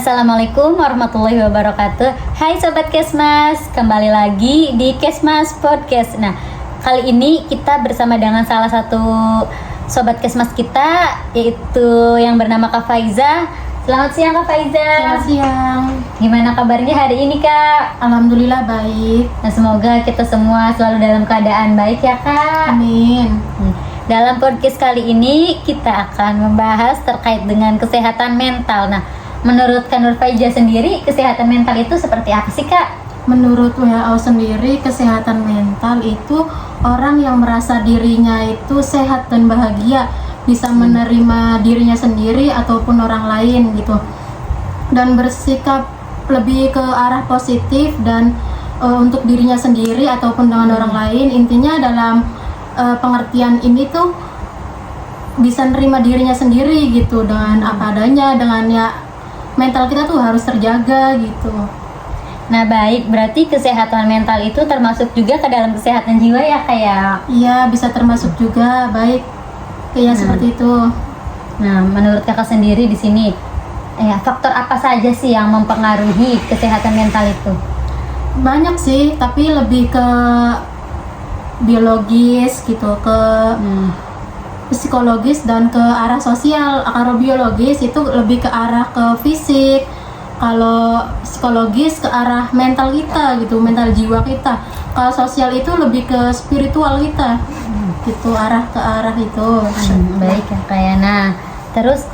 Assalamualaikum warahmatullahi wabarakatuh. Hai Sobat Kesmas, kembali lagi di Kesmas Podcast. Nah, kali ini kita bersama dengan salah satu Sobat Kesmas kita, yaitu yang bernama Kak Faiza. Selamat siang Kak Faiza. Selamat siang. Gimana kabarnya hari ini Kak? Alhamdulillah baik. Nah, semoga kita semua selalu dalam keadaan baik ya Kak. Amin. Dalam podcast kali ini kita akan membahas terkait dengan kesehatan mental. Nah, menurut Kak Nur Faiza sendiri, kesehatan mental itu seperti apa sih Kak? Menurut WHO sendiri, kesehatan mental itu orang yang merasa dirinya itu sehat dan bahagia, bisa menerima dirinya sendiri ataupun orang lain gitu, dan bersikap lebih ke arah positif dan untuk dirinya sendiri ataupun dengan orang lain. Intinya dalam pengertian ini tuh bisa nerima dirinya sendiri gitu, dengan apa adanya, dengan ya mental kita tuh harus terjaga gitu. Nah baik, berarti kesehatan mental itu termasuk juga ke dalam kesehatan jiwa ya kayak? Iya, bisa termasuk juga, baik. Seperti itu. Nah, menurut kakak sendiri di sini, faktor apa saja sih yang mempengaruhi kesehatan mental itu? Banyak sih, tapi lebih ke biologis gitu, ke psikologis dan ke arah sosial. Kalau biologis itu lebih ke arah ke fisik, kalau psikologis ke arah mental kita gitu, mental jiwa kita. Kalau sosial itu lebih ke spiritual kita gitu, arah ke arah itu. Baik ya kayak. Nah, terus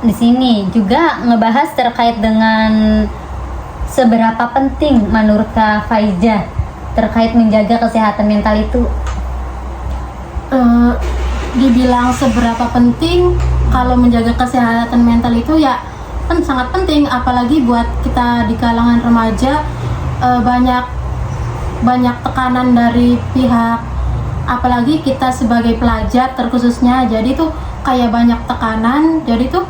di sini juga ngebahas terkait dengan seberapa penting menurut Kak Faiza terkait menjaga kesehatan mental itu. Dibilang seberapa penting, kalau menjaga kesehatan mental itu ya sangat penting, apalagi buat kita di kalangan remaja. Banyak tekanan dari pihak, apalagi kita sebagai pelajar terkhususnya, jadi tuh kayak banyak tekanan, jadi tuh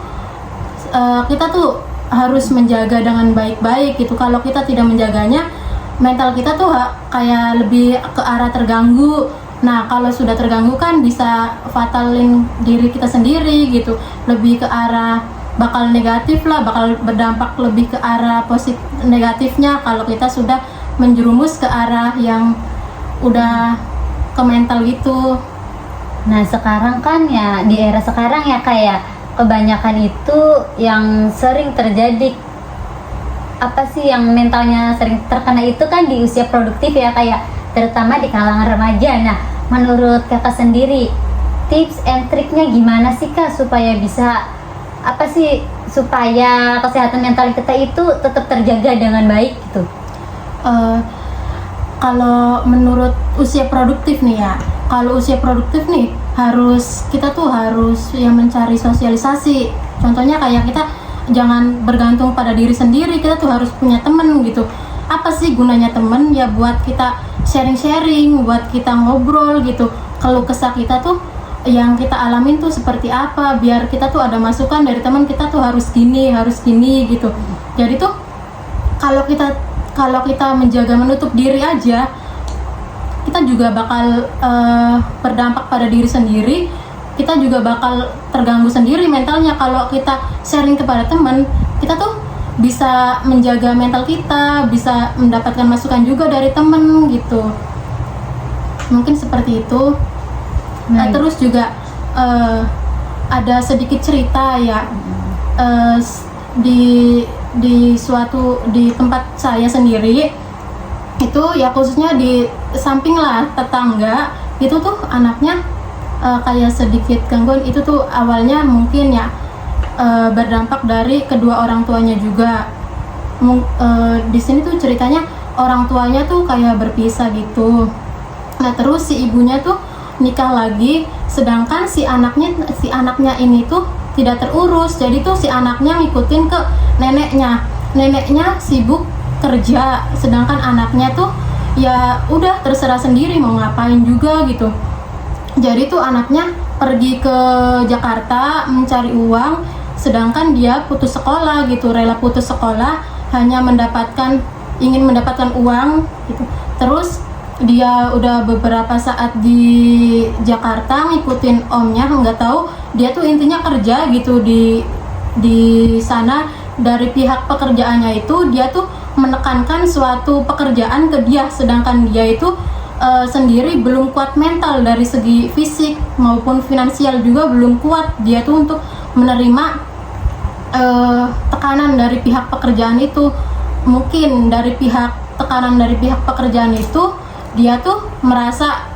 kita tuh harus menjaga dengan baik-baik gitu. Kalau kita tidak menjaganya, mental kita tuh kayak lebih ke arah terganggu. Nah, kalau sudah terganggu kan bisa fatalin diri kita sendiri gitu, lebih ke arah bakal negatif lah, bakal berdampak lebih ke arah positif negatifnya kalau kita sudah menjerumus ke arah yang udah ke mental gitu. Nah, sekarang kan ya di era sekarang ya kayak kebanyakan itu yang sering terjadi apa sih yang mentalnya sering terkena itu kan di usia produktif ya kayak terutama di kalangan remaja. Nah, menurut kakak sendiri tips and triknya gimana sih Kak supaya bisa apa sih supaya kesehatan mental kita itu tetap terjaga dengan baik gitu? Kalau menurut usia produktif nih ya, kalau usia produktif nih kita tuh harus yang mencari sosialisasi. Contohnya kayak kita jangan bergantung pada diri sendiri, kita tuh harus punya temen gitu. Apa sih gunanya temen? Ya buat kita sharing-sharing, buat kita ngobrol gitu. Kalau kesah kita tuh yang kita alamin tuh seperti apa, biar kita tuh ada masukan dari teman kita tuh harus gini gitu. Jadi tuh kalau kita menjaga menutup diri aja, kita juga bakal berdampak pada diri sendiri. Kita juga bakal terganggu sendiri mentalnya. Kalau kita sharing kepada teman, kita tuh bisa menjaga mental kita, bisa mendapatkan masukan juga dari teman gitu. Mungkin seperti itu. Nah, terus juga ada sedikit cerita ya, di tempat saya sendiri itu ya, khususnya di samping lah tetangga itu tuh anaknya kayak sedikit gangguan. Itu tuh awalnya mungkin ya berdampak dari kedua orang tuanya juga. Di sini tuh ceritanya orang tuanya tuh kayak berpisah gitu. Nah, terus si ibunya tuh nikah lagi, sedangkan si anaknya ini tuh tidak terurus. Jadi tuh si anaknya ngikutin ke neneknya sibuk kerja, sedangkan anaknya tuh ya udah terserah sendiri mau ngapain juga gitu. Jadi tuh anaknya pergi ke Jakarta mencari uang, sedangkan dia putus sekolah gitu, rela putus sekolah hanya ingin mendapatkan uang gitu. Terus dia udah beberapa saat di Jakarta ngikutin omnya, nggak tahu dia tuh intinya kerja gitu di sana. dari pihak pekerjaannya itu dia tuh menekankan suatu pekerjaan ke dia, sedangkan dia itu sendiri belum kuat mental dari segi fisik maupun finansial juga belum kuat dia tuh untuk menerima tekanan dari pihak pekerjaan itu. Mungkin dari tekanan dari pihak pekerjaan itu dia tuh merasa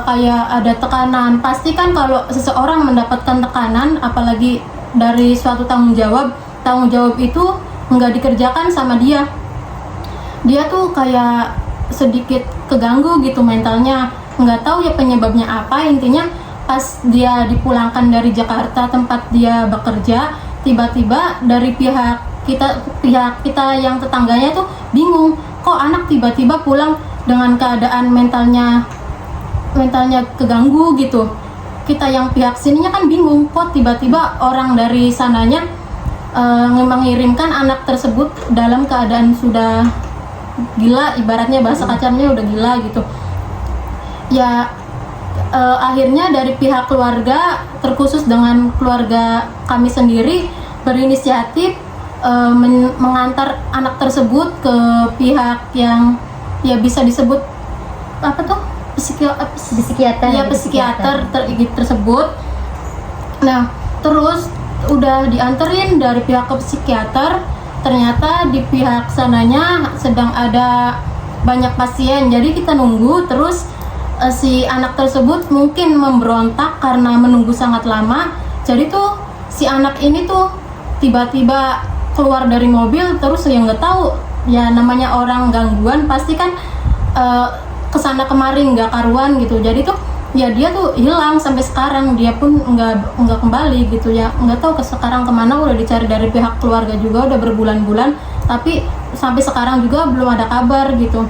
kayak ada tekanan. Pasti kan kalau seseorang mendapatkan tekanan, apalagi dari suatu tanggung jawab itu nggak dikerjakan sama dia tuh kayak sedikit keganggu gitu mentalnya. Nggak tahu ya penyebabnya apa. Intinya pas dia dipulangkan dari Jakarta tempat dia bekerja, tiba-tiba dari pihak kita yang tetangganya tuh bingung, kok anak tiba-tiba pulang dengan keadaan mentalnya keganggu gitu. Kita yang pihak sininya kan bingung, kok tiba-tiba orang dari sananya mengirimkan anak tersebut dalam keadaan sudah gila, ibaratnya bahasa kasarnya udah gila gitu ya. Akhirnya dari pihak keluarga, terkhusus dengan keluarga kami sendiri, berinisiatif mengantar anak tersebut ke pihak yang ya bisa disebut apa tuh, psikiater ya, psikiater tersebut. Nah terus udah dianterin dari pihak ke psikiater, ternyata di pihak sananya sedang ada banyak pasien, jadi kita nunggu. Terus si anak tersebut mungkin memberontak karena menunggu sangat lama. Jadi tuh si anak ini tuh tiba-tiba keluar dari mobil, terus yang nggak tahu ya, namanya orang gangguan pasti kan kesana kemari nggak karuan gitu. Jadi tuh ya dia tuh hilang sampai sekarang, dia pun nggak kembali gitu ya. Nggak tahu sekarang kemana, udah dicari dari pihak keluarga juga udah berbulan-bulan, tapi sampai sekarang juga belum ada kabar gitu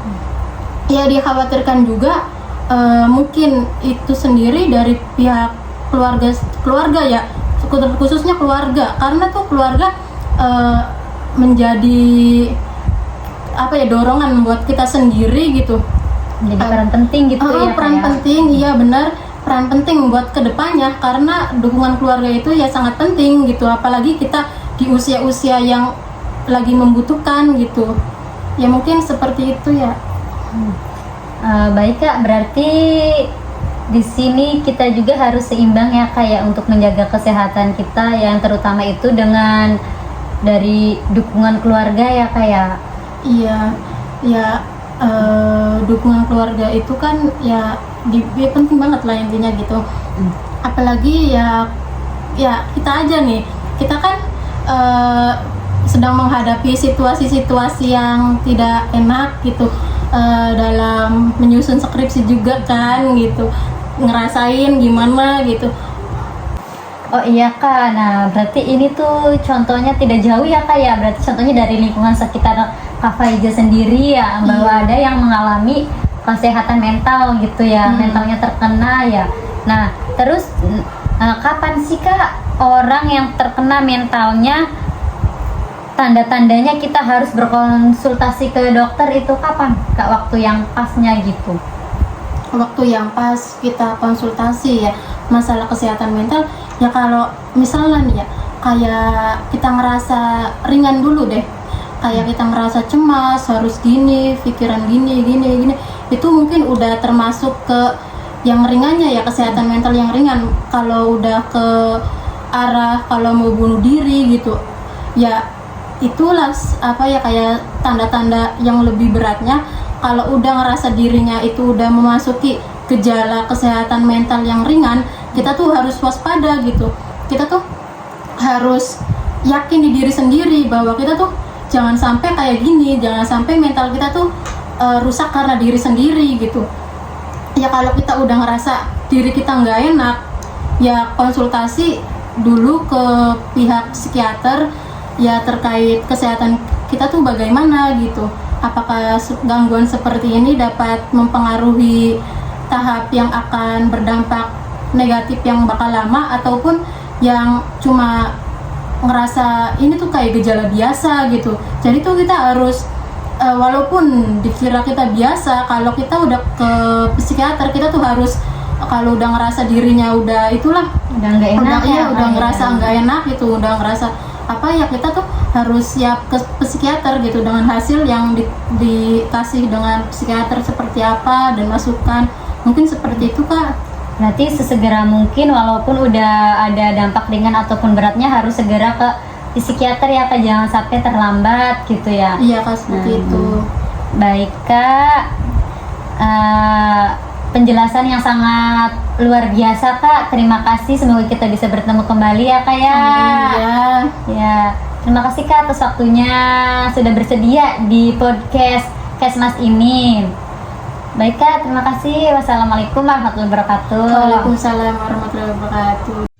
ya. Dikhawatirkan juga mungkin itu sendiri dari pihak keluarga ya, khususnya keluarga, karena tuh keluarga menjadi apa ya, dorongan buat kita sendiri gitu. Jadi peran penting gitu ya. Peran penting, iya benar, peran penting buat kedepannya, karena dukungan keluarga itu ya sangat penting gitu, apalagi kita di usia-usia yang lagi membutuhkan gitu ya. Mungkin seperti itu ya. Baik Kak, berarti di sini kita juga harus seimbang ya Kak ya, untuk menjaga kesehatan kita, yang terutama itu dengan dari dukungan keluarga ya Kak ya. Iya ya, dukungan keluarga itu kan ya penting banget lah intinya gitu. Apalagi ya kita aja nih, kita kan sedang menghadapi situasi-situasi yang tidak enak gitu, dalam menyusun skripsi juga kan gitu, ngerasain gimana gitu. Oh iya Kak, nah berarti ini tuh contohnya tidak jauh ya Kak ya, berarti contohnya dari lingkungan sekitar Kak Faiza sendiri ya, bahwa ada yang mengalami kesehatan mental gitu ya, mentalnya terkena ya. Nah terus kapan sih Kak orang yang terkena mentalnya, tanda-tandanya kita harus berkonsultasi ke dokter itu kapan Kak, waktu yang pasnya gitu? Waktu yang pas kita konsultasi ya masalah kesehatan mental ya, kalau misalnya nih ya, kayak kita ngerasa ringan dulu deh, kayak kita ngerasa cemas, harus gini, pikiran gini, itu mungkin udah termasuk ke yang ringannya ya, kesehatan mental yang ringan. Kalau udah ke arah kalau mau bunuh diri gitu ya, itulah apa ya, kayak tanda-tanda yang lebih beratnya. Kalau udah ngerasa dirinya itu udah memasuki gejala kesehatan mental yang ringan, kita tuh harus waspada gitu. Kita tuh harus yakin di diri sendiri bahwa kita tuh jangan sampai kayak gini, jangan sampai mental kita tuh rusak karena diri sendiri gitu. Ya kalau kita udah ngerasa diri kita nggak enak, ya konsultasi dulu ke pihak psikiater ya, terkait kesehatan kita tuh bagaimana gitu. Apakah gangguan seperti ini dapat mempengaruhi tahap yang akan berdampak negatif yang bakal lama, ataupun yang cuma ngerasa ini tuh kayak gejala biasa gitu. Jadi tuh kita harus walaupun dikira kita biasa, kalau kita udah ke psikiater, kita tuh harus, kalau udah ngerasa dirinya udah itulah, udah nggak enak, udah ngerasa nggak enak gitu, udah ngerasa apa ya, kita tuh harus siap ke psikiater gitu dengan hasil yang dikasih dengan psikiater seperti apa dan masukan, mungkin seperti itu Kak. Berarti sesegera mungkin walaupun udah ada dampak ringan ataupun beratnya harus segera ke psikiater ya Kak, jangan sampai terlambat gitu ya. Iya Kak, seperti itu. Baik Kak, penjelasan yang sangat luar biasa Kak. Terima kasih, semoga kita bisa bertemu kembali ya Kak ya. Iya. Ya, terima kasih Kak atas waktunya sudah bersedia di podcast Kesmas ini. Baik Kak, terima kasih. Wassalamualaikum warahmatullahi wabarakatuh. Waalaikumsalam warahmatullahi wabarakatuh.